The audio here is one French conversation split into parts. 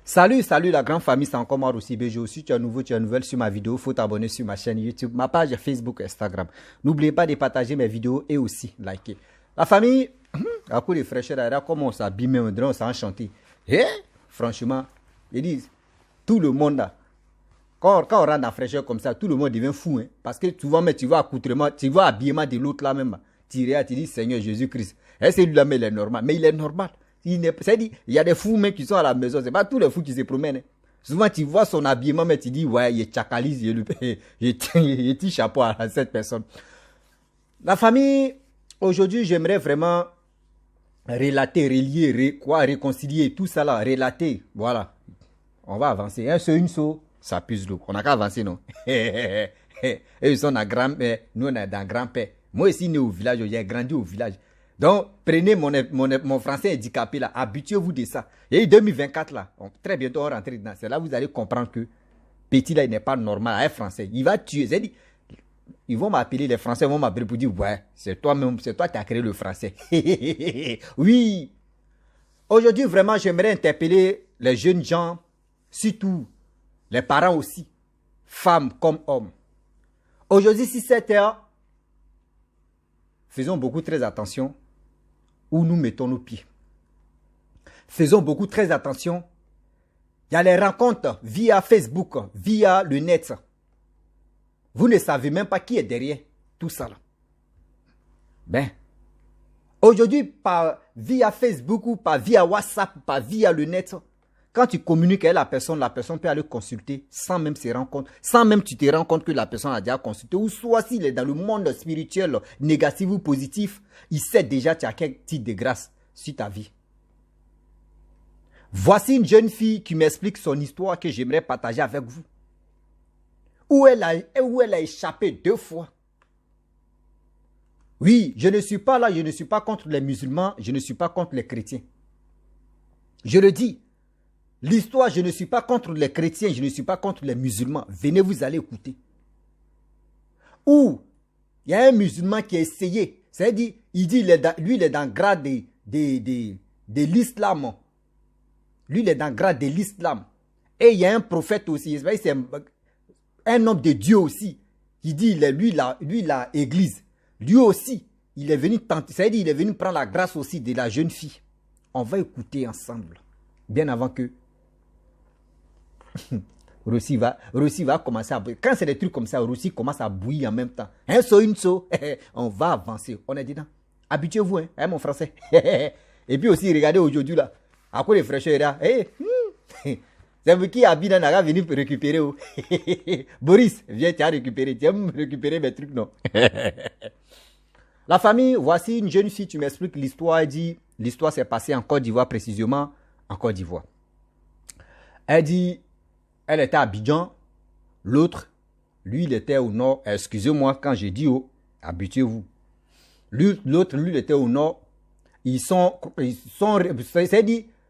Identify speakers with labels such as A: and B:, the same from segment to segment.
A: Salut, salut la grande famille, c'est encore moi aussi BG. Si tu es nouveau, tu es nouvelle sur ma vidéo, faut t'abonner sur ma chaîne YouTube, ma page Facebook, Instagram. N'oubliez pas de partager mes vidéos et aussi liker. La famille, à coup de fraîcheur, là, comment on s'habille, on s'est enchanté. Eh, franchement, ils disent, tout le monde là, quand on rentre dans la fraîcheur comme ça, tout le monde devient fou. Hein, parce que souvent, mais tu vois accoutrement, tu vois habillement de l'autre là même. Tu regardes, tu dis Seigneur Jésus-Christ. Et c'est lui là, mais il est normal. Mais il est normal. C'est-à-dire, il y a des fous mais qui sont à la maison. C'est pas tous les fous qui se promènent. Hein. Souvent, tu vois son habillement, mais tu dis, ouais, il est chacalise, il tire chapeau à cette personne. La famille, aujourd'hui, j'aimerais vraiment relater, relier, réconcilier, tout ça là, relater. Voilà. On va avancer. Un seul, une seule, ça puse l'eau. On n'a qu'à avancer, non? Et ils sont dans grand-père, nous on est dans grand-père. Moi ici, né au village, j'ai grandi au village. Donc, prenez mon français handicapé là, habituez-vous de ça. Et 2024 là, très bientôt on rentre dedans. C'est là que vous allez comprendre que petit là, il n'est pas normal, un français. Il va tuer. C'est-à-dire, ils vont m'appeler, les Français vont m'appeler pour dire, ouais, c'est toi-même, c'est toi qui as créé le français. Oui. Aujourd'hui, vraiment, j'aimerais interpeller les jeunes gens, surtout les parents aussi, femmes comme hommes. Aujourd'hui, si 7 heures, faisons beaucoup très attention où nous mettons nos pieds. Faisons beaucoup très attention. Il y a les rencontres via Facebook, via le net. Vous ne savez même pas qui est derrière tout ça là. Ben, aujourd'hui, via Facebook ou via WhatsApp, via le net, quand tu communiques avec la personne peut aller consulter sans même se rendre compte, sans même tu te rends compte que la personne a déjà consulté, ou soit s'il est dans le monde spirituel, négatif ou positif, il sait déjà tu as quel type de grâce sur ta vie. Voici une jeune fille qui m'explique son histoire que j'aimerais partager avec vous. Où elle a échappé 2 fois. Oui, je ne suis pas là, je ne suis pas contre les musulmans, je ne suis pas contre les chrétiens. Je le dis. L'histoire, je ne suis pas contre les chrétiens, je ne suis pas contre les musulmans. Venez, vous allez écouter. Ou, il y a un musulman qui a essayé. C'est-à-dire, lui, il est dans le grade de l'islam. Lui, il est dans le grade de l'islam. Et il y a un prophète aussi. C'est un homme de Dieu aussi. Il dit, lui, la église. Lui aussi, il est venu tenter. C'est-à-dire, il est venu prendre la grâce aussi de la jeune fille. On va écouter ensemble. Bien avant que Russie va commencer à bouillir. Quand c'est des trucs comme ça, Russie commence à bouillir en même temps. Un saut, une saut, on va avancer. On est dedans. Habituez-vous, hein, mon français. Et puis aussi, regardez aujourd'hui là, à quoi les fraîcheurs là. C'est vous qui habite n'a venu récupérer. Boris, viens, tu as récupéré. Tu as récupérer mes trucs, non? La famille, voici une jeune fille, tu m'expliques l'histoire. Elle dit, l'histoire s'est passée en Côte d'Ivoire, précisément en Côte d'Ivoire. Elle dit, elle était à Abidjan, l'autre, lui, il était au nord. Excusez-moi quand j'ai dit oh, habituez-vous. L'autre, lui, il était au nord. C'est sur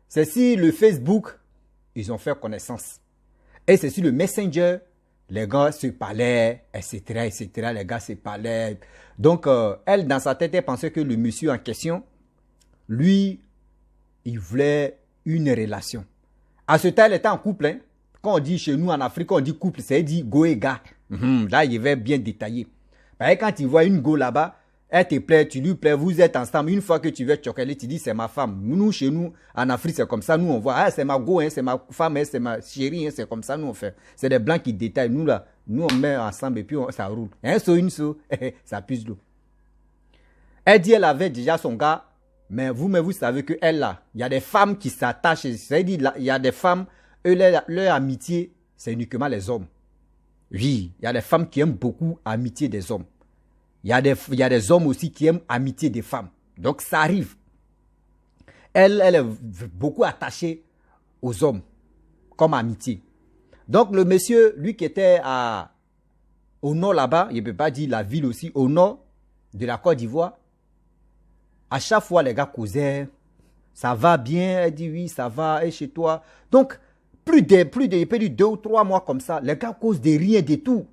A: le Facebook, ils ont fait connaissance. Et c'est sur le Messenger, les gars se parlaient, etc., etc., les gars se parlaient. Donc, elle, dans sa tête, elle pensait que le monsieur en question, lui, il voulait une relation. À ce temps, elle était en couple. Hein. Quand on dit chez nous en Afrique, on dit couple, c'est dit go et gars. Là, il va bien détaillé. Quand tu vois une go là-bas, elle te plaît, tu lui plais, vous êtes ensemble. Une fois que tu veux chocolat, tu dis c'est ma femme. Nous, chez nous, en Afrique, c'est comme ça. Nous, on voit, ah, c'est ma go, hein, c'est ma femme, hein, c'est ma chérie, hein, c'est comme ça, nous, on fait. C'est des blancs qui détaillent. Nous, là, nous, on met ensemble et puis ça roule. Un saut, une saut, ça puse l'eau. Elle dit, elle avait déjà son gars. Mais vous savez que elle là, il y a des femmes qui s'attachent. C'est-à-dire, il y a des femmes, eux, leur amitié, c'est uniquement les hommes. Oui, il y a des femmes qui aiment beaucoup l'amitié des hommes. Il y a des hommes aussi qui aiment l'amitié des femmes. Donc, ça arrive. Elle est beaucoup attachée aux hommes, comme amitié. Donc, le monsieur, lui qui était au nord là-bas, il ne peut pas dire la ville aussi, au nord de la Côte d'Ivoire, à chaque fois, les gars causaient, ça va bien, elle dit oui, ça va, et chez toi. Donc, plus de 2 ou 3 mois comme ça, les gars causent de rien, de tout.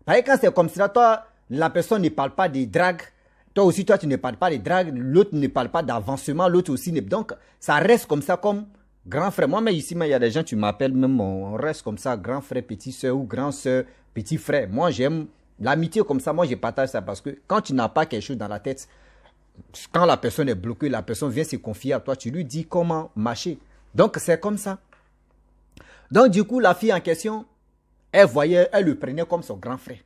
A: Parce que quand c'est comme ça, toi, la personne ne parle pas de drague, toi aussi, toi, tu ne parles pas de drague, l'autre ne parle pas d'avancement, l'autre aussi. Donc, ça reste comme ça, comme Grand frère, moi, mais ici, il y a des gens, tu m'appelles même, on reste comme ça, grand frère, petit soeur ou grand soeur, petit frère. Moi, j'aime l'amitié comme ça. Moi, je partage ça parce que quand tu n'as pas quelque chose dans la tête, quand la personne est bloquée, la personne vient se confier à toi, tu lui dis comment marcher. Donc, c'est comme ça. Donc, du coup, la fille en question, elle voyait, elle le prenait comme son grand frère.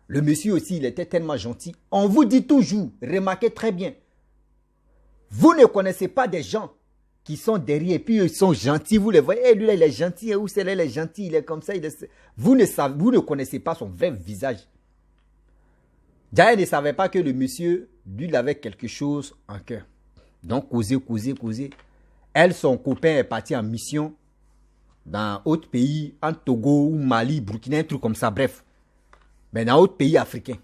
A: Le monsieur aussi, il était tellement gentil. On vous dit toujours, remarquez très bien, vous ne connaissez pas des gens qui sont derrière et puis ils sont gentils. Vous les voyez, hey, lui là, il est gentil, ou celle-là, il est gentil, il est comme ça. Vous ne connaissez pas son vrai visage. Jaya ne savait pas que le monsieur, lui, il avait quelque chose en cœur. Donc, causer. Elle, son copain est parti en mission dans un autre pays, en Togo ou Mali, Burkina, un truc comme ça, bref. Mais dans un autre pays africain.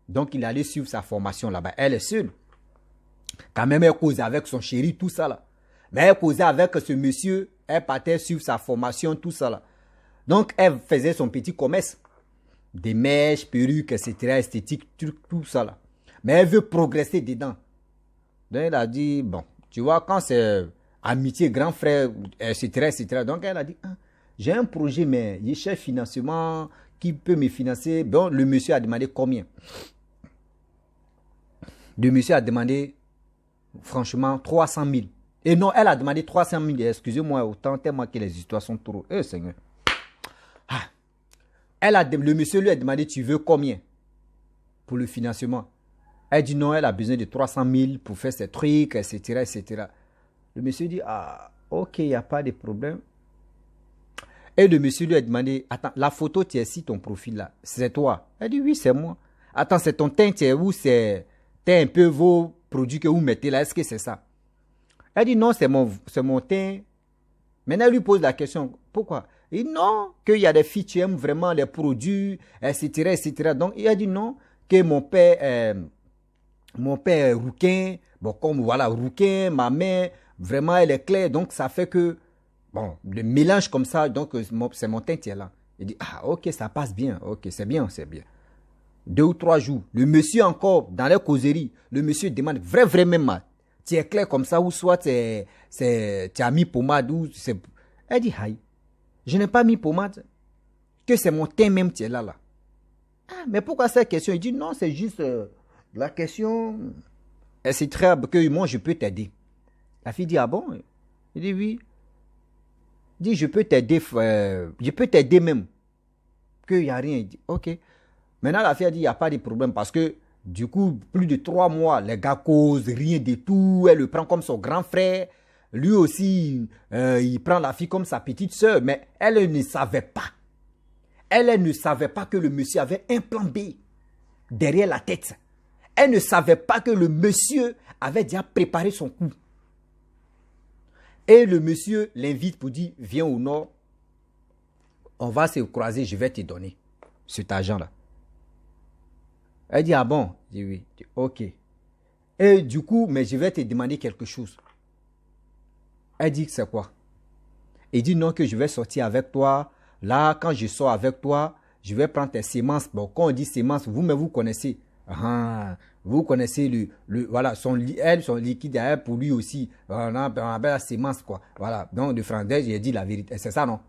A: Donc, il allait suivre sa formation là-bas. Elle est seule. Quand même, elle causait avec son chéri, tout ça là. Mais elle causait avec ce monsieur, elle partait suivre sa formation, tout ça là. Donc, elle faisait son petit commerce. Des mèches, perruques, etc., esthétique, tout ça là. Mais elle veut progresser dedans. Donc, elle a dit, bon, tu vois, quand c'est amitié, grand frère, etc. Donc, elle a dit, ah, j'ai un projet, mais je cherche financement, qui peut me financer? Bon, le monsieur a demandé combien? Le monsieur a demandé, franchement, 300 000. Et non, elle a demandé 300 000. Excusez-moi, autant tellement que les histoires sont trop. Eh, Seigneur. Ah. Le monsieur lui a demandé, tu veux combien pour le financement? Elle dit non, elle a besoin de 300 000 pour faire ses trucs, etc. Le monsieur dit, ah, ok, il n'y a pas de problème. Et le monsieur lui a demandé, attends, la photo, tu es ici, ton profil là, c'est toi? Elle dit, oui, c'est moi. Attends, c'est ton teint, où c'est un peu vos produits que vous mettez là, est-ce que c'est ça? Elle dit, non, c'est mon teint. Maintenant, elle lui pose la question, pourquoi? Il dit, non, qu'il y a des filles qui aiment vraiment les produits, etc. Donc, il a dit, non, que mon père est rouquin. Bon, comme voilà, rouquin, ma mère, vraiment, elle est claire. Donc, ça fait que, bon, le mélange comme ça, donc, c'est mon teint qui est là. Il dit, ah, ok, ça passe bien. Ok, c'est bien. 2 ou 3 jours. Le monsieur encore, dans les causeries, le monsieur demande, vraiment, tu es clair comme ça, ou soit tu as mis pommade, ou c'est... Elle dit, aïe, je n'ai pas mis pommade, que c'est mon teint même qui est là. Ah, mais pourquoi cette question? Il dit, non, c'est juste la question, c'est très que moi, je peux t'aider. La fille dit, ah bon? Il dit, oui. Il dit, je peux t'aider même. Qu'il n'y a rien. Il dit, ok. Maintenant, la fille a dit, il n'y a pas de problème parce que, du coup, plus de 3 mois, les gars causent rien du tout. Elle le prend comme son grand frère. Lui aussi, il prend la fille comme sa petite soeur. Mais elle ne savait pas. Elle ne savait pas que le monsieur avait un plan B derrière la tête. Elle ne savait pas que le monsieur avait déjà préparé son coup. Et le monsieur l'invite pour dire, viens au nord. On va se croiser, je vais te donner cet argent-là. Elle dit, ah bon? Je dis oui. Je dis, ok. Et du coup, mais je vais te demander quelque chose. Elle dit, c'est quoi? Il dit, non, que je vais sortir avec toi. Là, quand je sors avec toi, je vais prendre tes semences. Bon, quand on dit semences, vous connaissez. Vous connaissez voilà, son liquide derrière pour lui aussi. On appelle la sémence, quoi. Voilà. Donc, de français, j'ai dit la vérité. C'est ça, non?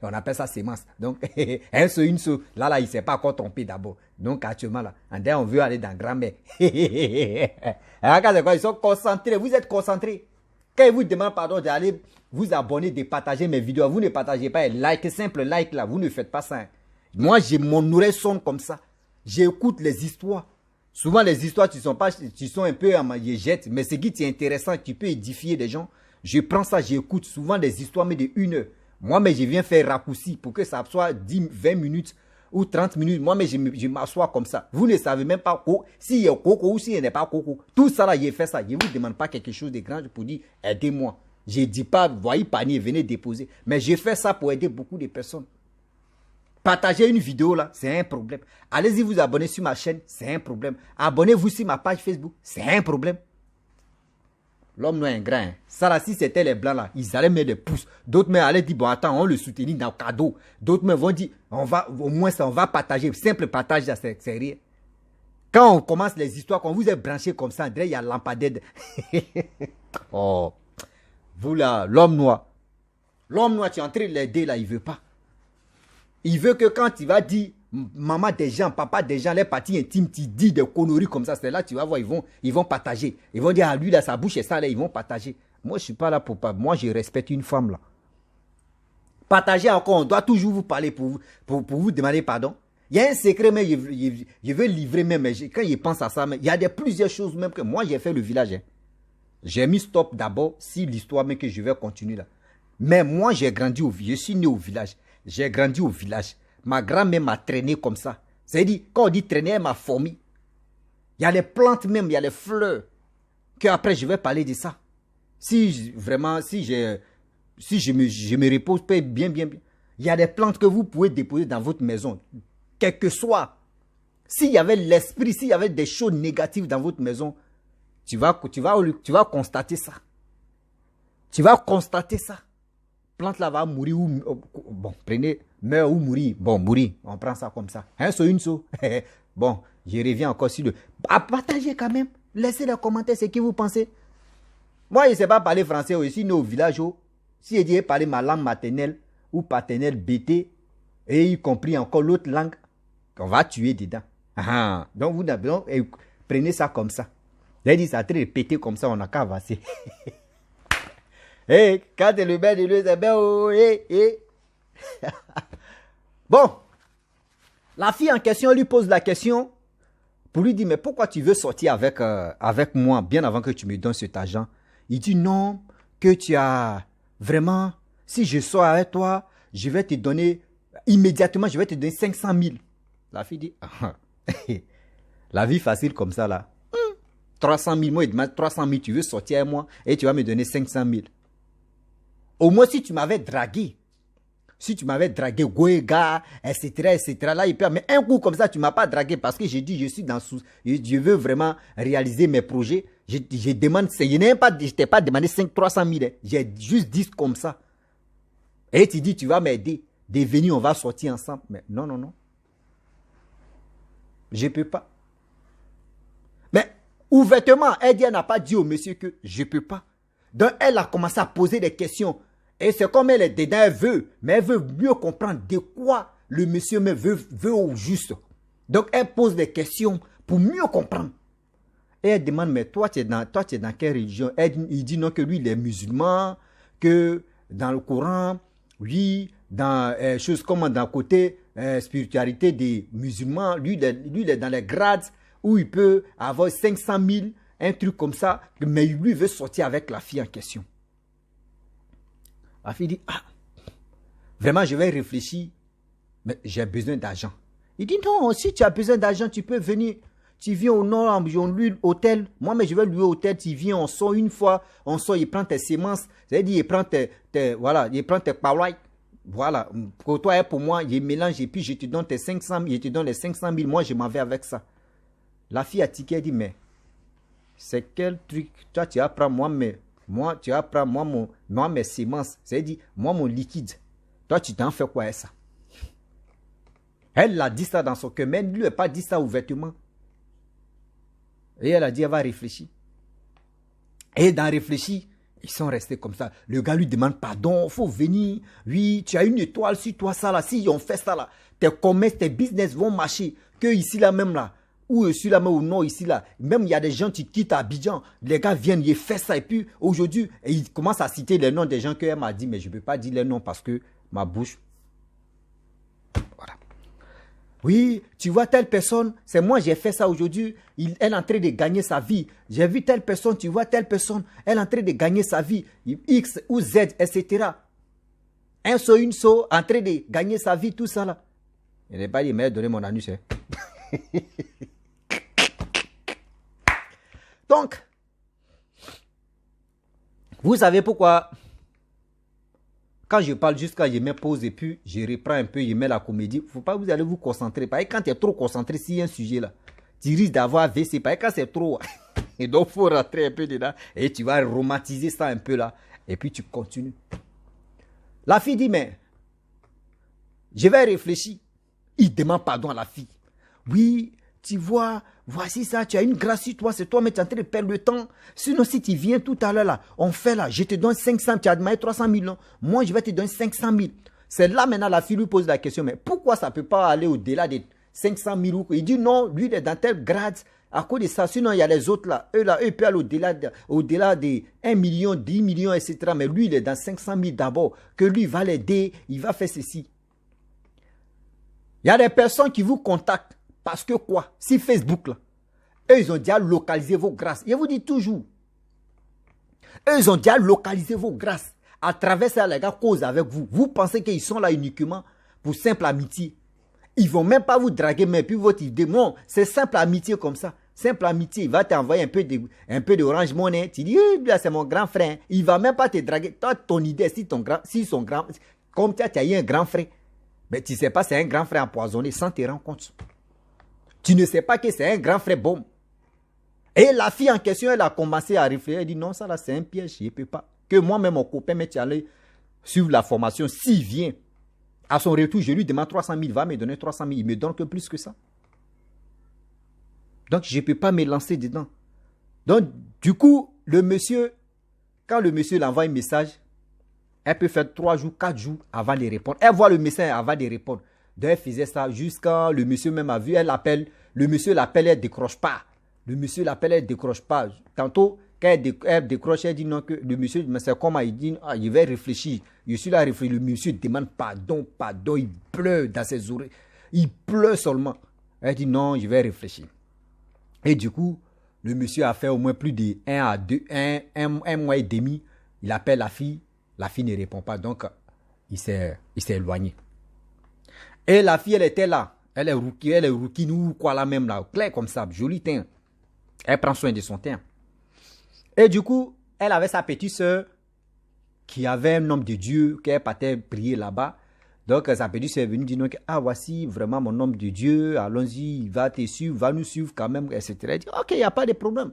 A: On appelle ça sémence. Donc, une seule. Là, il ne s'est pas encore trompé d'abord. Donc, actuellement, là, on veut aller dans grand-mère. Regardez quoi, ils sont concentrés. Vous êtes concentrés. Quand ils vous demandent pardon d'aller vous abonner, de partager mes vidéos, vous ne partagez pas. Like, simple like, là. Vous ne faites pas ça. Hein. Moi, mon oreille sonne comme ça. J'écoute les histoires. Souvent, les histoires, tu sont un peu à je jette, mais ce qui est intéressant, qui peut édifier des gens, je prends ça, j'écoute souvent des histoires, mais de 1 heure. Moi, mais je viens faire raccourci pour que ça soit 10, 20 minutes ou 30 minutes. Moi, mais je m'assois comme ça. Vous ne savez même pas s'il y a coco ou s'il n'y a pas coco. Tout ça, là, j'ai fait ça. Je ne vous demande pas quelque chose de grand pour dire, aidez-moi. Je ne dis pas, voyez panier, venez déposer. Mais j'ai fait ça pour aider beaucoup de personnes. Partager une vidéo là, c'est un problème. Allez-y vous abonner sur ma chaîne, c'est un problème. Abonnez-vous sur ma page Facebook, c'est un problème. L'homme noir est grand. Hein. Ça là, si c'était les blancs là, ils allaient mettre des pouces. D'autres mais allaient dire, bon attends, on le soutenir dans le cadeau. D'autres mais vont dire, on va partager. Simple partage, c'est rien. Quand on commence les histoires, quand vous êtes branché comme ça, André, il y a lampadaire. Oh, vous là, l'homme noir. L'homme noir, tu es en train de l'aider là, il ne veut pas. Il veut que quand tu vas dire maman des gens, papa des gens, les parties intimes, tu dis des conneries comme ça, c'est là tu vas voir, ils vont partager. Ils vont dire, ah lui là, sa bouche est sale, ils vont partager. Moi, je ne suis pas là pour pas. Moi, je respecte une femme là. Partager encore, on doit toujours vous parler pour vous demander pardon. Il y a un secret, mais je veux livrer même, mais quand je pense à ça, mais il y a plusieurs choses même que moi j'ai fait le village. Hein. J'ai mis stop d'abord si l'histoire, mais que je vais continuer là. Mais moi j'ai grandi au village, je suis né au village. J'ai grandi au village. Ma grand-mère m'a traîné comme ça. C'est-à-dire, quand on dit traîner, elle m'a formé. Il y a les plantes même, il y a les fleurs. Que après je vais parler de ça. Si vraiment, si je me repose bien. Il y a des plantes que vous pouvez déposer dans votre maison. Quel que soit. S'il y avait l'esprit, s'il y avait des choses négatives dans votre maison, tu vas constater ça. Tu vas constater ça. Plante là va mourir ou... Bon, prenez, meurt ou mourir. Bon, mourir, on prend ça comme ça. Un saut, une saut. Bon, je reviens encore sur le... À partager quand même. Laissez les commentaires, ce que vous pensez. Moi, je ne sais pas parler français aussi, nous au village. Si je dis parler ma langue maternelle ou paternelle BT, et y compris encore l'autre langue, on va tuer dedans. Ah, donc, prenez ça comme ça. J'ai dit, ça a très pété comme ça, on n'a qu'à avancer. Hey, quand tu le mets de l'eau, c'est bien. Oh, hey. Bon, la fille en question lui pose la question pour lui dire, mais pourquoi tu veux sortir avec moi bien avant que tu me donnes cet argent? Il dit non, que tu as vraiment, si je sors avec toi, je vais te donner, immédiatement, je vais te donner 500 000. La fille dit, la vie facile comme ça là. 300 000, moi, il demande 300 000, tu veux sortir avec moi et tu vas me donner 500 000. Au moins, si tu m'avais dragué, Goéga, etc., là, il peut. Mais un coup comme ça, tu ne m'as pas dragué parce que j'ai dit, je suis dans je veux vraiment réaliser mes projets. Je demande, je t'ai pas demandé 300 000, j'ai juste dit comme ça. Et tu dis, tu vas m'aider. Devenir, on va sortir ensemble. Mais non. Je ne peux pas. Mais ouvertement, elle n'a pas dit au monsieur que je ne peux pas. Donc, elle a commencé à poser des questions. Et c'est comme elle est dedans, elle veut. Mais elle veut mieux comprendre de quoi le monsieur me veut au juste. Donc, elle pose des questions pour mieux comprendre. Et elle demande, mais toi, tu es dans quelle religion? Il dit non, que lui, il est musulman, que dans le Coran, lui, dans choses comme dans le côté spiritualité des musulmans, lui, il est dans les grades où il peut avoir 500 000, un truc comme ça, mais lui veut sortir avec la fille en question. La fille dit, ah, vraiment, je vais réfléchir, mais j'ai besoin d'argent. Il dit, non, si tu as besoin d'argent, tu peux venir. Tu viens au nord, on loue l'hôtel. Moi, mais je vais louer l'hôtel. Tu viens, on sort une fois, il prend tes semences. C'est-à-dire, il prend il prend tes parois. Voilà, pour toi et pour moi, il mélange et puis je te donne tes 500 000, je te donne les 500 000, moi, je m'en vais avec ça. La fille a tiqué, elle dit, mais c'est quel truc? Toi, tu apprends tu apprends moi mes semences. C'est-à-dire, moi, mon liquide. Toi, tu t'en fais quoi avec ça? Elle a dit ça dans son cœur, mais elle ne lui a pas dit ça ouvertement. Et elle a dit, elle va réfléchir. Et dans réfléchir, ils sont restés comme ça. Le gars lui demande pardon, il faut venir. Oui, tu as une étoile sur toi, ça là. Si on fait ça là, tes commerces, tes business vont marcher. Que ici là même là, ou ici là même ou non ici là. Même il y a des gens qui quittent Abidjan. Les gars viennent, ils font ça. Et puis aujourd'hui, ils commencent à citer les noms des gens qu'elle m'a dit. Mais je ne peux pas dire les noms parce que ma bouche... Voilà. Oui, tu vois telle personne, c'est moi j'ai fait ça aujourd'hui, elle est en train de gagner sa vie. J'ai vu telle personne, tu vois telle personne, elle est en train de gagner sa vie. X ou Z, etc. Un saut, une saut, en train de gagner sa vie, tout ça là. Je n'ai pas dit, mais donner mon anus. Hein. Donc, vous savez pourquoi... Quand je parle jusqu'à je mets pause et puis je reprends un peu, je mets la comédie. Il ne faut pas vous allez vous concentrer. Parce que quand tu es trop concentré sur un sujet là, tu risques d'avoir VC. Parce que quand c'est trop, et donc il faut rentrer un peu dedans et tu vas romantiser ça un peu là. Et puis tu continues. La fille dit, mais je vais réfléchir. Il demande pardon à la fille. Oui, tu vois, voici ça, tu as une grâce sur toi, c'est toi, mais tu es en train de perdre le temps. Sinon, si tu viens tout à l'heure là, on fait là, je te donne 500, tu as demandé 300 000, non? Moi, je vais te donner 500 000. C'est là maintenant la fille lui pose la question, mais pourquoi ça ne peut pas aller au-delà des 500 000? Il dit non, lui, il est dans tel grade. À cause de ça, sinon il y a les autres là, eux ils peuvent aller au-delà des 1 million, 10 millions, etc. Mais lui, il est dans 500 000 d'abord, que lui, il va l'aider, il va faire ceci. Il y a des personnes qui vous contactent parce que quoi? Si Facebook là, eux, ils ont déjà localisé vos grâces. Je vous dis toujours, eux, ils ont déjà localisé vos grâces. À travers ça, les gars causent avec vous. Vous pensez qu'ils sont là uniquement pour simple amitié. Ils ne vont même pas vous draguer, mais puis votre idée, non, c'est simple amitié comme ça. Simple amitié, il va t'envoyer un peu d'Orange Money. Tu dis, là, c'est mon grand frère. Il ne va même pas te draguer. Toi, ton idée, si son grand, comme tu as eu un grand frère, mais tu ne sais pas, c'est un grand frère empoisonné sans te rendre compte. Tu ne sais pas que c'est un grand frère bon. Et la fille en question, elle a commencé à réfléchir. Elle dit, non, ça là, c'est un piège, je ne peux pas. Que moi-même, mon copain, mais tu allais suivre la formation. S'il vient, à son retour, je lui demande 300 000, il va me donner 300 000. Il me donne que plus que ça. Donc, je ne peux pas me lancer dedans. Donc, du coup, le monsieur, quand le monsieur l'envoie un message, elle peut faire 3 jours, 4 jours avant de répondre. Elle voit le message avant de répondre. Donc, elle faisait ça jusqu'à le monsieur même a vu, elle l'appelle. Le monsieur l'appelle, elle ne décroche pas. Le monsieur l'appelle, elle ne décroche pas. Tantôt, quand elle décroche, elle dit non, que le monsieur, mais c'est comment? Il dit, ah, il va réfléchir. Je suis là à réfléchir. Le monsieur demande pardon, pardon. Il pleure dans ses oreilles. Il pleure seulement. Elle dit non, je vais réfléchir. Et du coup, le monsieur a fait au moins plus de 1 mois et demi. Il appelle la fille ne répond pas. Donc, il s'est éloigné. Et la fille, elle était là. Elle est rookie, nous, quoi, là même, là, clair comme ça, joli teint. Elle prend soin de son teint. Et du coup, elle avait sa petite soeur qui avait un homme de Dieu, qui partait prier là-bas. Donc, sa petite soeur est venue dire, ah, voici vraiment mon homme de Dieu, allons-y, il va te suivre, va nous suivre quand même, etc. Elle dit, ok, il n'y a pas de problème.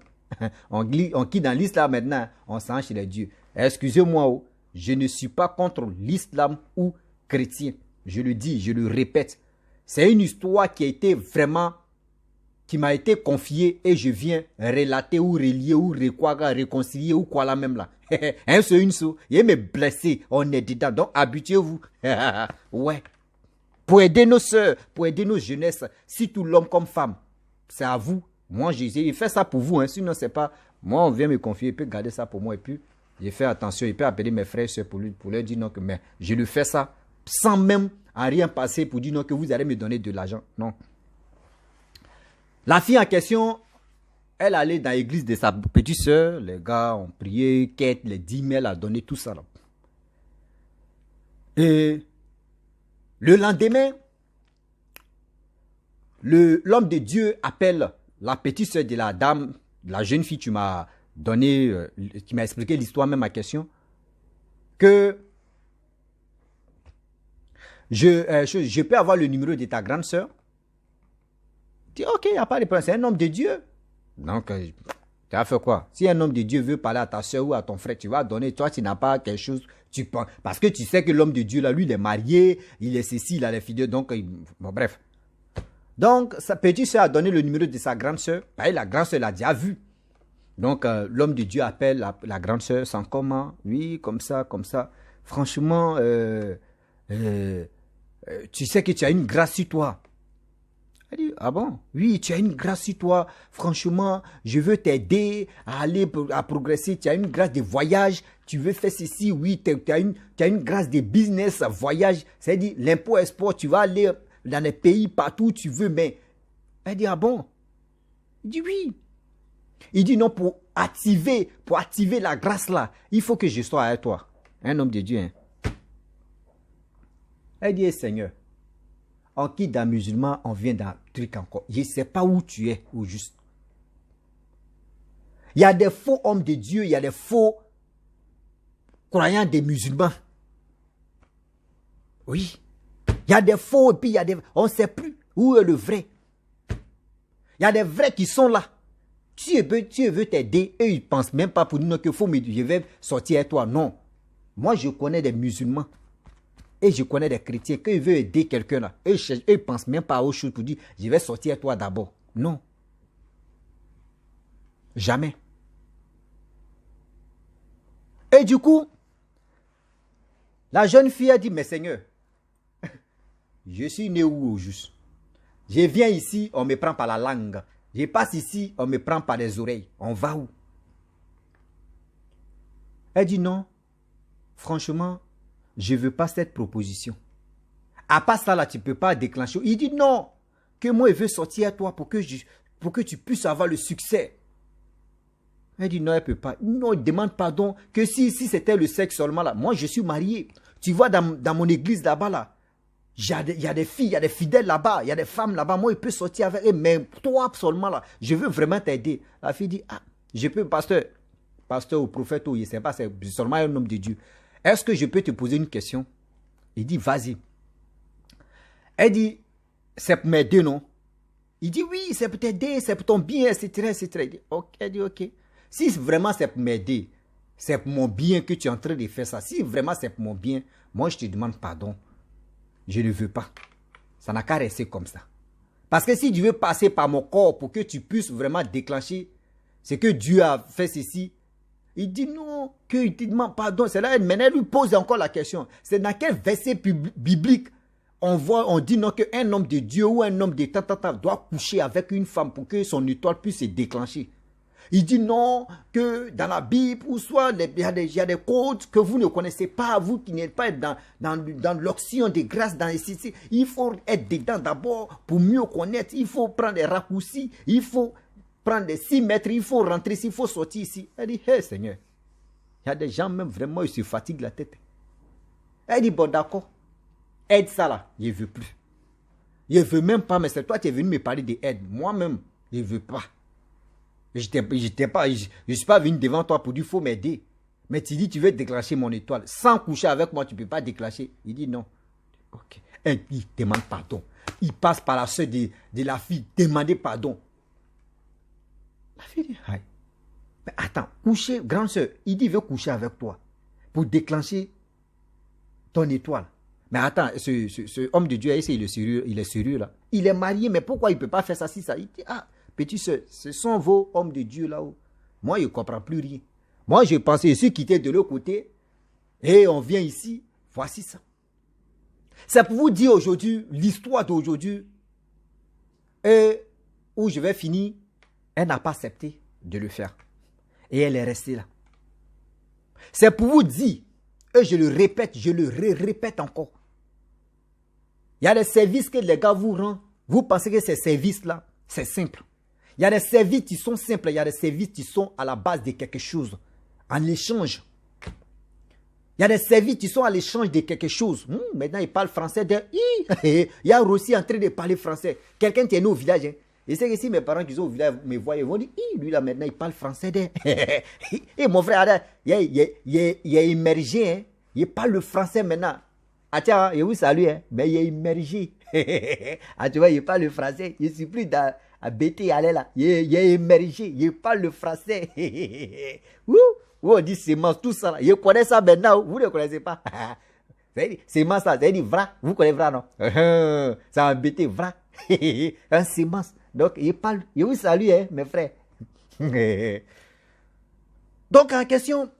A: on quitte dans l'islam maintenant, on s'en chez les dieux. Excusez-moi, je ne suis pas contre l'islam ou chrétien. Je le dis, je le répète. C'est une histoire qui a été vraiment, qui m'a été confiée et je viens relater ou relier ou réconcilier ou quoi là même là. Un seul, une seule. Il me blessé, on est dedans. Donc habituez-vous. Ouais. Pour aider nos soeurs, pour aider nos jeunesses, si tout l'homme comme femme, c'est à vous. Moi, j'ai fait ça pour vous. Hein. Sinon, c'est pas. Moi, on vient me confier, il peut garder ça pour moi. Et puis, j'ai fait attention. Il peut appeler mes frères et soeurs pour leur dire non, que mais je lui fais ça sans même en rien passer pour dire non, que vous allez me donner de l'argent. Non. La fille en question, elle allait dans l'église de sa petite soeur. Les gars ont prié, quête, les 10 000, elle a donné tout ça. Là. Et le lendemain, l'homme de Dieu appelle la petite soeur de la dame, la jeune fille, tu m'as donné, qui m'a expliqué l'histoire, même ma question, que je peux avoir le numéro de ta grande soeur. Tu dis, ok, il n'y a pas de problème, c'est un homme de Dieu. Donc, tu as fait quoi? Si un homme de Dieu veut parler à ta soeur ou à ton frère, tu vas donner, toi, tu n'as pas quelque chose, tu penses, parce que tu sais que l'homme de Dieu, là, lui, il est marié, il est ceci, il a les filles, donc, bon, bref. Donc, sa petite soeur a donné le numéro de sa grande soeur. Ben, la grande soeur l'a déjà vu. Donc, l'homme de Dieu appelle la grande soeur sans comment. Oui, comme ça, comme ça. Franchement, tu sais que tu as une grâce sur toi. Elle dit, ah bon? Oui, tu as une grâce sur toi. Franchement, je veux t'aider à aller à progresser. Tu as une grâce de voyage. Tu veux faire ceci. Oui, tu as une grâce de business, voyage. C'est-à-dire, l'impôt-export, tu vas aller dans les pays partout où tu veux, mais elle dit, ah bon? Il dit, oui. Il dit, non, pour activer la grâce là, il faut que je sois avec toi. Un homme de Dieu. Hein? Elle dit, Seigneur, on quitte d'un musulman, on vient d'un truc encore. Je ne sais pas où tu es, au juste. Il y a des faux hommes de Dieu, il y a des faux croyants des musulmans. Oui. Il y a des faux et puis il y a des... On ne sait plus où est le vrai. Il y a des vrais qui sont là. Tu veux t'aider et ils ne pensent même pas pour dire que je vais sortir avec toi. Non. Moi, je connais des musulmans et je connais des chrétiens. Quand ils veulent aider quelqu'un là, ils ne pensent même pas aux choses pour dire je vais sortir avec toi d'abord. Non. Jamais. Et du coup, la jeune fille a dit, mais Seigneur, je suis né où au juste? Je viens ici, on me prend par la langue. Je passe ici, on me prend par les oreilles. On va où? Elle dit non, franchement, je ne veux pas cette proposition. À part ça, là, tu ne peux pas déclencher. Il dit non, que moi, je veux sortir à toi pour que tu puisses avoir le succès. Elle dit non, elle ne peut pas. Non, il demande pardon. Que si c'était le sexe seulement là, moi je suis marié. Tu vois dans mon église là-bas là, il y a des filles, il y a des fidèles là-bas, il y a des femmes là-bas. Moi, je peux sortir avec eux, mais toi seulement là, je veux vraiment t'aider. La fille dit, ah, je peux, pasteur ou prophète, ou je ne sais pas, c'est seulement un homme de Dieu. Est-ce que je peux te poser une question? Il dit, vas-y. Elle dit, c'est pour m'aider, non? Il dit, oui, c'est pour t'aider, c'est pour ton bien, etc., etc. Il dit, ok, elle dit, ok. Si vraiment c'est pour m'aider, c'est pour mon bien que tu es en train de faire ça. Si vraiment c'est pour mon bien, moi je te demande pardon. Je ne veux pas. Ça n'a qu'à rester comme ça. Parce que si tu veux passer par mon corps pour que tu puisses vraiment déclencher ce que Dieu a fait ceci, il dit non, qu'il te demande pardon. C'est là, maintenant elle lui pose encore la question. C'est dans quel verset biblique on dit non qu'un homme de Dieu ou un homme de tant doit coucher avec une femme pour que son étoile puisse se déclencher. Il dit non, que dans la Bible, ou soit il y a des codes que vous ne connaissez pas, vous qui n'êtes pas dans l'option de grâce, dans les sites. Il faut être dedans d'abord pour mieux connaître. Il faut prendre des raccourcis, il faut prendre des 6 mètres, il faut rentrer ici, il faut sortir ici. Elle dit, hé Seigneur, il y a des gens même vraiment, ils se fatiguent la tête. Elle dit, bon d'accord, aide ça là, je ne veux plus. Je ne veux même pas, mais c'est toi qui es venu me parler d'aide. Moi-même, je ne veux pas. Je ne suis pas venu devant toi pour dire qu'il faut m'aider. Mais tu dis tu veux déclencher mon étoile. Sans coucher avec moi, tu ne peux pas déclencher. Il dit non. Ok. Et il demande pardon. Il passe par la soeur de la fille. Demander pardon. La fille dit, aïe. Mais attends, coucher, grande soeur, il dit il veut coucher avec toi pour déclencher ton étoile. Mais attends, ce homme de Dieu, il est sérieux là. Il est marié, mais pourquoi il ne peut pas faire ça si ça? Il dit, ah, petit soeur, ce sont vos hommes de Dieu là-haut. Moi, je ne comprends plus rien. Moi, je pensais, je suis quitté de l'autre côté et on vient ici. Voici ça. C'est pour vous dire aujourd'hui, l'histoire d'aujourd'hui, où je vais finir, elle n'a pas accepté de le faire. Et elle est restée là. C'est pour vous dire, et je le répète, je le répète encore. Il y a des services que les gars vous rendent. Vous pensez que ces services-là, c'est simple. Il y a des services qui sont simples, il y a des services qui sont à la base de quelque chose, en échange. Il y a des services qui sont à l'échange de quelque chose. Maintenant, il parle français. Il y a Rossi en train de parler français. Quelqu'un qui est né au village. Hein. Et c'est que si mes parents qui sont au village me voient, ils vont dire, lui là maintenant, il parle français. Et mon frère, il est immergé. Hein. Il parle le français maintenant. Ah tiens, je vous salue. Hein. Mais il est immergé. Ah tu vois, il parle le français. Je suis plus dans... à BT, allez là, il est émergé, il parle le français. On dit sémence, tout ça là. Je connais ça maintenant, vous ne connaissez pas. Sémence là, c'est dit vra, vous connaissez vra non? C'est un BT vra, un sémence. Donc il parle, je vous salue hein, mes frères. Donc en question,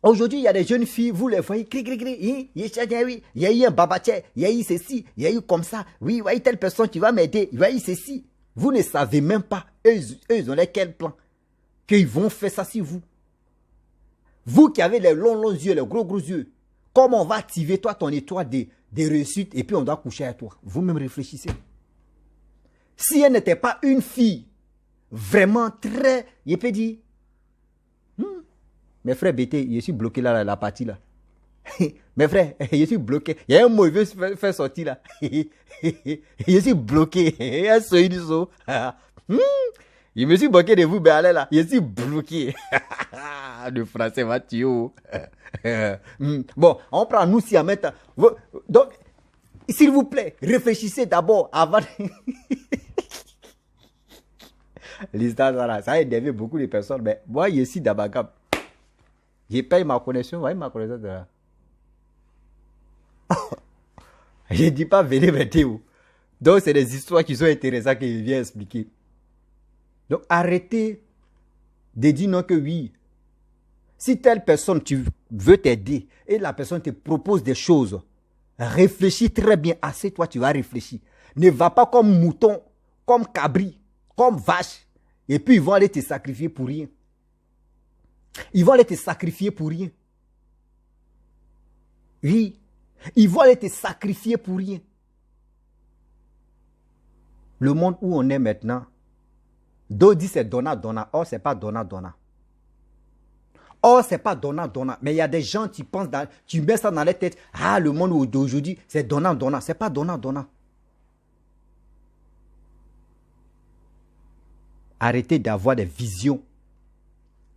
A: aujourd'hui il y a des jeunes filles, vous les voyez, il y a eu un babaché, il y a eu ceci, il y a eu comme ça, oui, oui, telle personne qui va m'aider, il y a eu ceci. Vous ne savez même pas, eux ils ont quel plan, qu'ils vont faire ça sur vous. Vous qui avez les longs yeux, les gros yeux, comment on va activer toi ton étoile des réussites et puis on doit coucher à toi. Vous-même réfléchissez. Si elle n'était pas une fille vraiment très, je peux dire, mes frères BT, je suis bloqué là, la partie là. Mes frères, je suis bloqué. Il y a un mot, il veut faire sortir là. Je suis bloqué. Il y a un soin du saut. Je me suis bloqué de vous, mais allez là. Je suis bloqué. Le français va tuer. Bon, on prend nous si à mettre. Donc, s'il vous plaît, réfléchissez d'abord avant. L'histoire, ça a énervé beaucoup de personnes. Mais moi, je suis dans ma gamme. Je paye ma connexion. Vous voyez ma connexion de là. Je ne dis pas venez mettez-vous. Donc c'est des histoires qui sont intéressantes que je viens expliquer. Donc arrêtez de dire non que oui. Si telle personne, tu veux t'aider et la personne te propose des choses, réfléchis très bien. Assez, toi, tu vas réfléchir. Ne va pas comme mouton, comme cabri, comme vache. Et puis, ils vont aller te sacrifier pour rien. Ils vont aller te sacrifier pour rien. Oui. Ils vont aller te sacrifier pour rien. Le monde où on est maintenant, d'autres disent c'est donna. Or, ce n'est pas donna. Or, ce n'est pas donna. Mais il y a des gens qui pensent, tu mets ça dans les têtes. Ah, le monde d'aujourd'hui, c'est donna. Ce n'est pas donna. Arrêtez d'avoir des visions.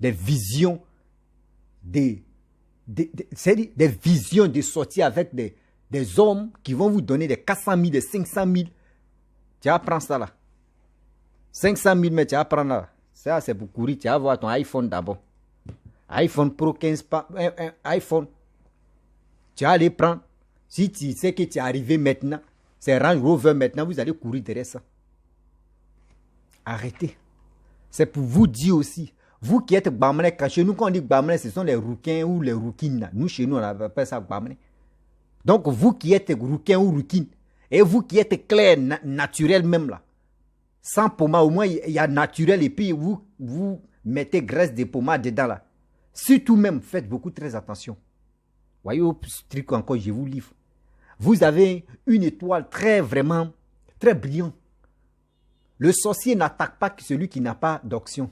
A: Des visions des visions de sortir avec des hommes qui vont vous donner des 400 000, des 500 000. Tu vas prendre ça là. 500 000, mais tu vas prendre là. Ça, c'est pour courir. Tu vas voir ton iPhone d'abord. iPhone Pro 15, iPhone. Tu vas aller prendre. Si tu sais que tu es arrivé maintenant, c'est Range Rover maintenant, vous allez courir derrière ça. Arrêtez. C'est pour vous dire aussi. Vous qui êtes Bamane, quand chez nous, quand on dit Bamane, ce sont les rouquins ou les rouquines. Nous, chez nous, on appelle ça Bamane. Donc, vous qui êtes rouquin ou rouquine, et vous qui êtes clair, naturel même là, sans pommade, au moins, il y a naturel, et puis vous mettez graisse de pommade dedans là. Surtout même, faites beaucoup très attention. Voyez au truc encore, je vous livre. Vous avez une étoile vraiment, très brillante. Le sorcier n'attaque pas celui qui n'a pas d'onction.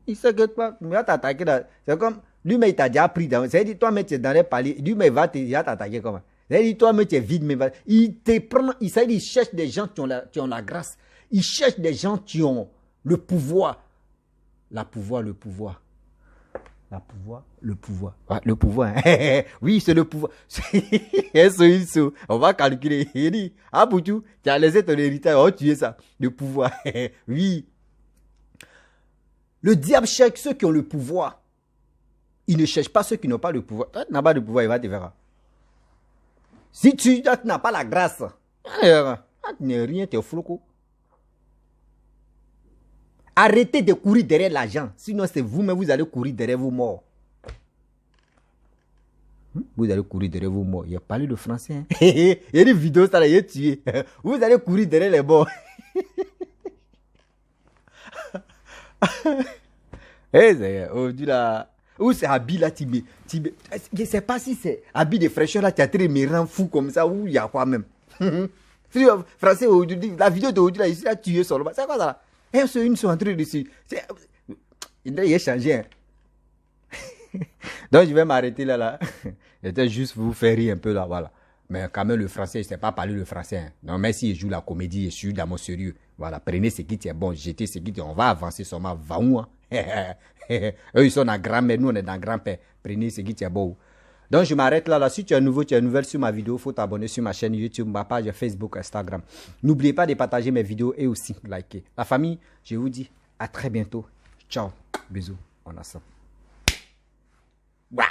A: Il ne se pas, il va t'attaquer. C'est comme, lui-même, il t'a déjà pris dans. C'est-à-dire, toi-même, tu es dans les paliers. Lui-même, il va t'attaquer comment? C'est-à-dire, toi-même, tu es vide, mais il te prend. Il cherche des gens qui ont la grâce. Il cherche des gens qui ont le pouvoir. Le pouvoir. Hein. Oui, c'est le pouvoir. On va calculer. Il dit, ah, Boutou, tu as laissé ton héritage. Oh, tu es ça. Le pouvoir. Oui. Le diable cherche ceux qui ont le pouvoir. Il ne cherche pas ceux qui n'ont pas le pouvoir. Toi, tu n'as pas de pouvoir, il va te faire. Si tu n'as pas la grâce, tu n'es rien, tu es floco. Arrêtez de courir derrière l'argent. Sinon, c'est vous, mais vous allez courir derrière vos morts. Vous allez courir derrière vos morts. Il a parlé le français. Hein? Il y a des vidéos, ça l'a tué. Vous allez courir derrière les morts. Aujourd'hui là, où c'est habit là, je ne sais pas si c'est habit de fraîcheur là, tu as très me rend fou comme ça, ou il y a quoi même. Français aujourd'hui, la vidéo d'aujourd'hui là, il a tué seulement. C'est quoi ça là? Ils sont entrés dessus. Il a changé. Hein. Donc je vais m'arrêter là. C'était juste pour vous faire rire un peu là, voilà. Mais quand même le français, je ne sais pas parler le français. Hein. Non, mais si je joue la comédie, je suis dans mon sérieux. Voilà, prenez ce qui est bon, jetez ce qui est... On va avancer seulement, va où hein? Eux, ils sont dans grand-mère, nous, on est dans grand-père. Prenez ce qui est bon. Donc, je m'arrête là. Si tu es nouveau, tu es nouvelle sur ma vidéo, il faut t'abonner sur ma chaîne YouTube, ma page Facebook, Instagram. N'oubliez pas de partager mes vidéos et aussi liker. La famille, je vous dis à très bientôt. Ciao. Bisous. On a ça. Wow.